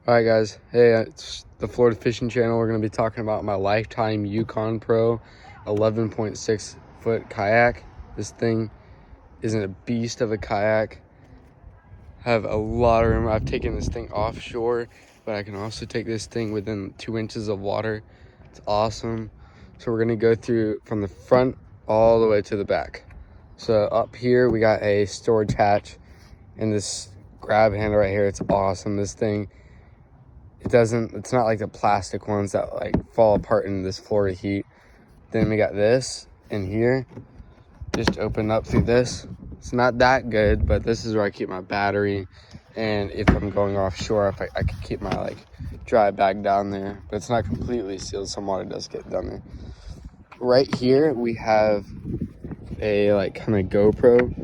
Alright guys, hey, it's the Florida Fishing Channel. We're going to be talking about my lifetime Yukon Pro 11.6 foot kayak. This thing is a beast of a kayak. I have a lot of room. I've taken this thing offshore, but I can also take this thing within 2 inches of water. It's awesome. So we're going to go through from the front all the way to the back. So up here we got a storage hatch and this grab handle right here. It's awesome. This thing, it's not like the plastic ones that like fall apart in this Florida heat. Then we got this in here, just open up through this. It's not that good, but this is where I keep my battery, and if I'm going offshore, if I could keep my like dry bag down there. But it's not completely sealed. Some water does get down there. Right here we have a like kind of GoPro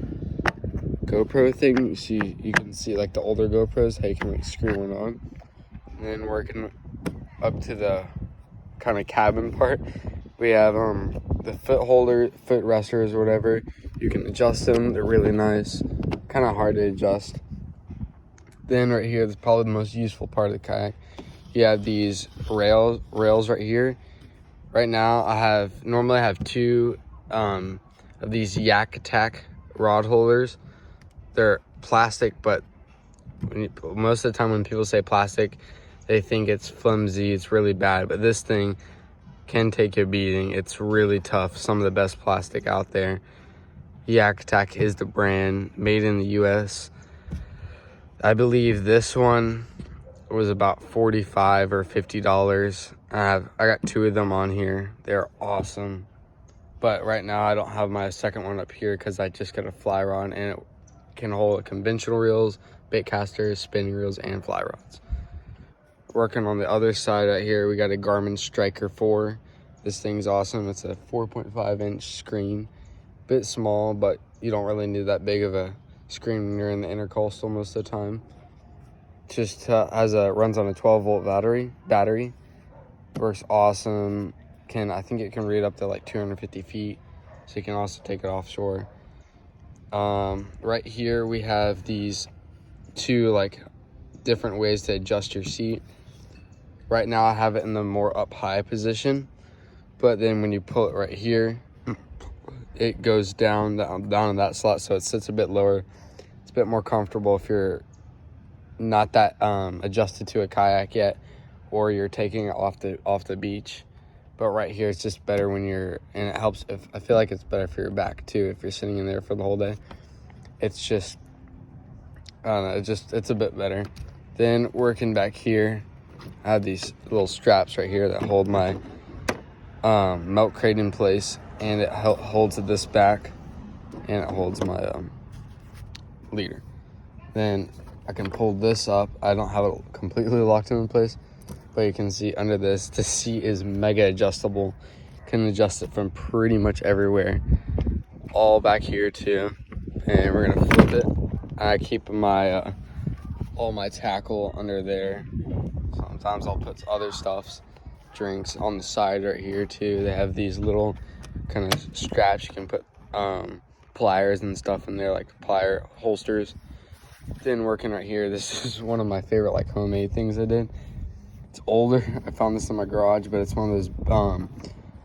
thing. So you can see like the older GoPros, how you can like screw one on. And then working up to the kind of cabin part, we have the foot resters or whatever. You can adjust them. They're really nice, kind of hard to adjust. Then right here is probably the most useful part of the kayak. You have these rails right here. Right now I normally have two of these Yak Attack rod holders. They're plastic, but most of the time when people say plastic, they think it's flimsy, it's really bad, but this thing can take a beating. It's really tough. Some of the best plastic out there. Yak Attack is the brand, made in the US. I believe this one was about $45 or $50. I got two of them on here. They're awesome. But right now I don't have my second one up here because I just got a fly rod, and it can hold conventional reels, bait casters, spinning reels, and fly rods. Working on the other side right here, we got a Garmin Striker 4. This thing's awesome. It's a 4.5-inch screen. Bit small, but you don't really need that big of a screen when you're in the intercoastal most of the time. Just runs on a 12-volt battery. Works awesome. I think it can read up to like 250 feet, so you can also take it offshore. Right here we have these two like different ways to adjust your seat. Right now I have it in the more up high position, but then when you pull it right here, it goes down in that slot, so it sits a bit lower. It's a bit more comfortable if you're not that adjusted to a kayak yet, or you're taking it off the beach. But right here it's just better when you're, and it helps I feel like it's better for your back too if you're sitting in there for the whole day. It's just, I don't know, it's a bit better. Then working back here, I have these little straps right here that hold my milk crate in place, and it holds this back, and it holds my leader. Then I can pull this up. I don't have it completely locked in place, but you can see under this, the seat is mega adjustable. Can adjust it from pretty much everywhere. All back here too. And we're gonna flip it. I keep my all my tackle under there. Sometimes I'll put other stuffs, drinks on the side right here too. They have these little kind of straps. You can put pliers and stuff in there, like plier holsters. Then working right here, this is one of my favorite like homemade things I did. It's older. I found this in my garage, but it's one of those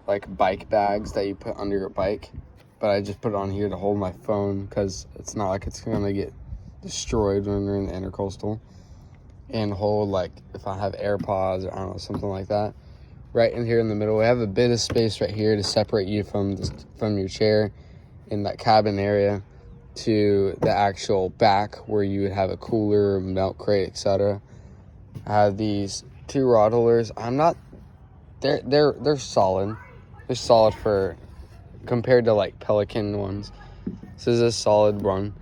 like bike bags that you put under your bike. But I just put it on here to hold my phone, because it's not like it's gonna get destroyed when we're in the intercoastal, and hold like if I have AirPods or I don't know, something like that. Right in here in the middle, we have a bit of space right here to separate you from your chair in that cabin area to the actual back where you would have a cooler, milk crate, etc. I have these two rod holders. They're solid. They're solid for compared to like Pelican ones. This is a solid one,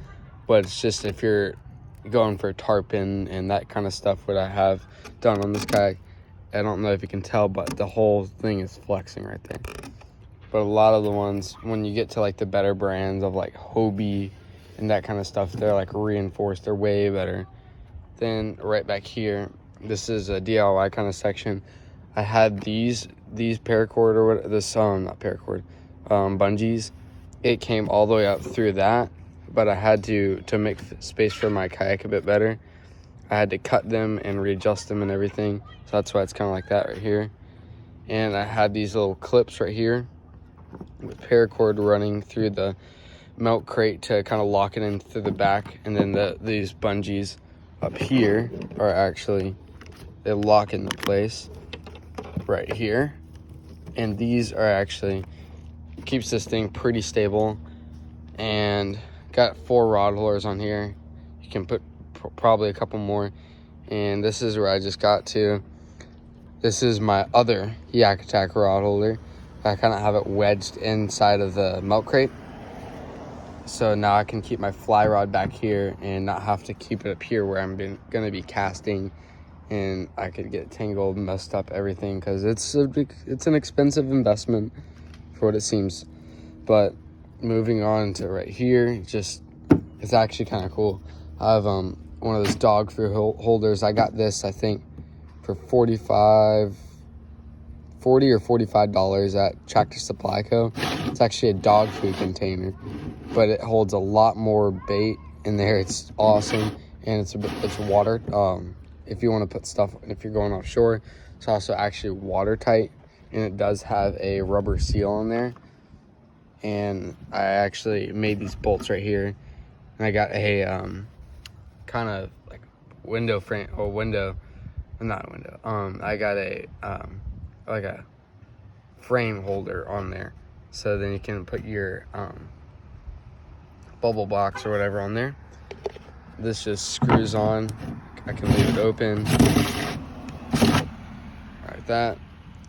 but it's just if you're going for tarpon and that kind of stuff, what I have done on this kayak, I don't know if you can tell, but the whole thing is flexing right there. But a lot of the ones, when you get to like the better brands of like Hobie and that kind of stuff, they're like reinforced. They're way better. Then right back here, this is a DIY kind of section. I had these paracord or what, this not paracord, bungees. It came all the way up through that, but I had to make space for my kayak a bit better. I had to cut them and readjust them and everything. So that's why it's kind of like that right here. And I had these little clips right here with paracord running through the milk crate to kind of lock it in through the back. And then these bungees up here are actually, they lock into place right here. And these are actually, keeps this thing pretty stable. And got 4 rod holders on here. You can put probably a couple more. And this is where I just got to. This is my other Yak Attack rod holder. I kind of have it wedged inside of the milk crate. So now I can keep my fly rod back here and not have to keep it up here where I'm going to be casting. And I could get tangled, messed up, everything, because it's an expensive investment for what it seems. But moving on to right here, it's actually kind of cool. I have one of those dog food holders. I got this, I think, for $40 or $45 at Tractor Supply Co. It's actually a dog food container, but it holds a lot more bait in there. It's awesome, and it's water. If you want to put stuff, if you're going offshore, it's also actually watertight, and it does have a rubber seal in there. And I actually made these bolts right here, and I got a kind of like window frame, or window, not a window. I got a like a frame holder on there, so then you can put your bubble box or whatever on there. This just screws on. I can leave it open like that,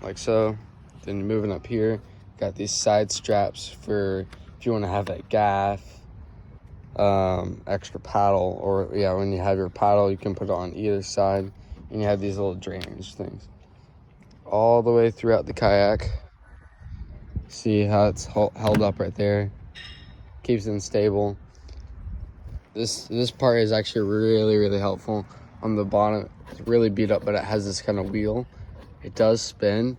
like so. Then moving up here, got these side straps for if you want to have that gaff, extra paddle, or yeah, when you have your paddle, you can put it on either side, and you have these little drainage things all the way throughout the kayak. See how it's held up right there, keeps it stable. This part is actually really helpful. On the bottom, it's really beat up, but it has this kind of wheel. It does spin.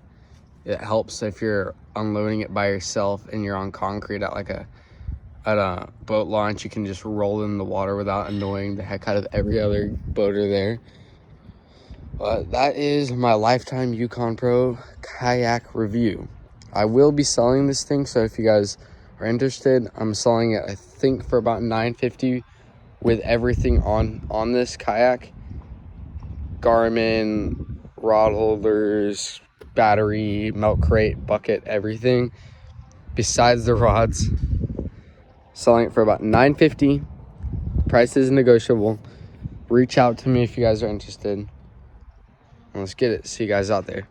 It helps if you're unloading it by yourself and you're on concrete at a boat launch. You can just roll in the water without annoying the heck out of every other boater there. But that is my lifetime Yukon Pro kayak review. I will be selling this thing, so if you guys are interested, I'm selling it, I think, for about $950 with everything on this kayak. Garmin, rod holders, battery, milk crate, bucket, everything besides the rods. Selling it for about $950. Price is negotiable. Reach out to me if you guys are interested. Let's get it. See you guys out there.